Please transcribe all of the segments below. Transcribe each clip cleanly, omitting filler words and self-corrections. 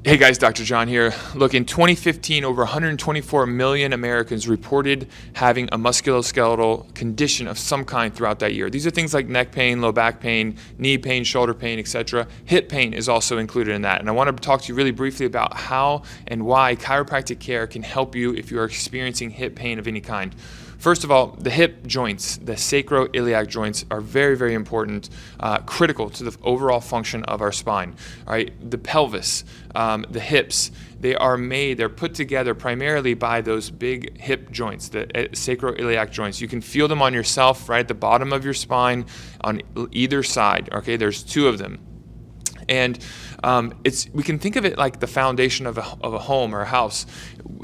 Hey guys, Dr. John here. Look, in 2015, over 124 million Americans reported having a musculoskeletal condition of some kind throughout that year. These are things like neck pain, low back pain, knee pain, shoulder pain, etc. Hip pain is also included in that. And I want to talk to you really briefly about how and why chiropractic care can help you if you are experiencing hip pain of any kind. First of all, the hip joints, the sacroiliac joints, are very, very important, critical to the overall function of our spine. All right, the pelvis, the hips, they're put together primarily by those big hip joints, the sacroiliac joints. You can feel them on yourself, right at the bottom of your spine, on either side. Okay, there's two of them. And we can think of it like the foundation of a home or a house.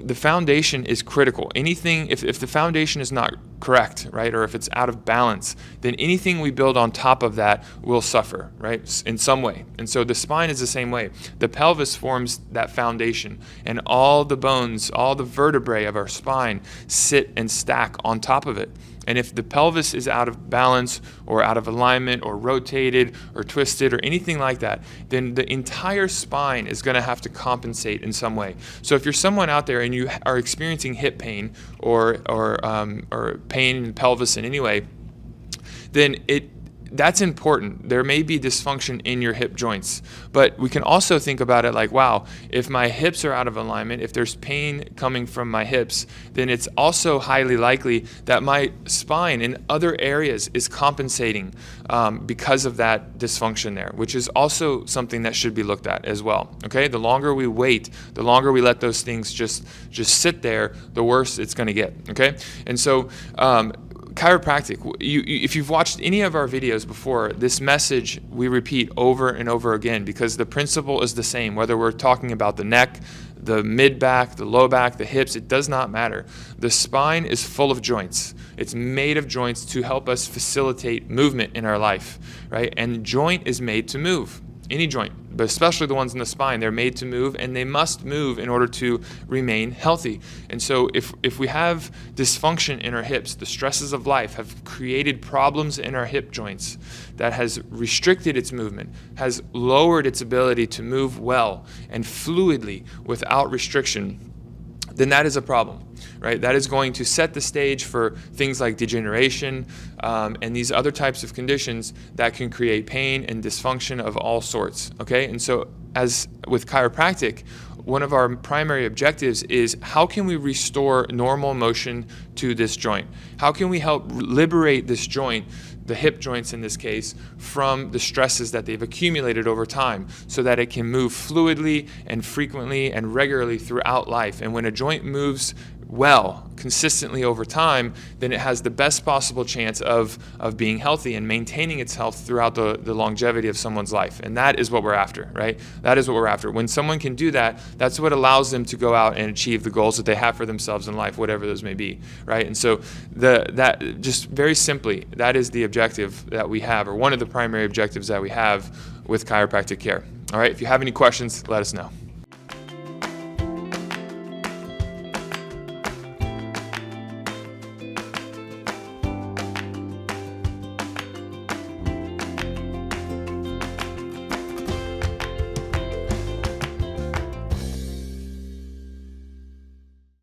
The foundation is critical. Anything, if the foundation is not correct, right, or if it's out of balance, then anything we build on top of that will suffer, right, in some way. And so the spine is the same way. The pelvis forms that foundation, and all the bones, all the vertebrae of our spine sit and stack on top of it. And if the pelvis is out of balance or out of alignment or rotated or twisted or anything like that, then the entire spine is going to have to compensate in some way. So if you're someone out there and you are experiencing hip pain or pain in the pelvis in any way, then that's important. There may be dysfunction in your hip joints, but we can also think about it like, wow, if my hips are out of alignment, if there's pain coming from my hips, then it's also highly likely that my spine in other areas is compensating because of that dysfunction there, which is also something that should be looked at as well. Okay, the longer we wait, the longer we let those things just sit there, the worse it's going to get. Okay, and so chiropractic, if you've watched any of our videos before, this message we repeat over and over again because the principle is the same. Whether we're talking about the neck, the mid-back, the low back, the hips, it does not matter. The spine is full of joints. It's made of joints to help us facilitate movement in our life, right? And joint is made to move. Any joint, but especially the ones in the spine, they're made to move, and they must move in order to remain healthy. And so if we have dysfunction in our hips, the stresses of life have created problems in our hip joints that has restricted its movement, has lowered its ability to move well and fluidly without restriction, then that is a problem, right? That is going to set the stage for things like degeneration and these other types of conditions that can create pain and dysfunction of all sorts, okay? And so as with chiropractic, one of our primary objectives is how can we restore normal motion to this joint? How can we help liberate this joint, the hip joints in this case, from the stresses that they've accumulated over time so that it can move fluidly and frequently and regularly throughout life. And when a joint moves well, consistently over time, then it has the best possible chance of being healthy and maintaining its health throughout the longevity of someone's life. And that is what we're after, right? That is what we're after. When someone can do that, that's what allows them to go out and achieve the goals that they have for themselves in life, whatever those may be, right? And so that just very simply, that is the objective that we have, or one of the primary objectives that we have with chiropractic care. All right, if you have any questions, let us know.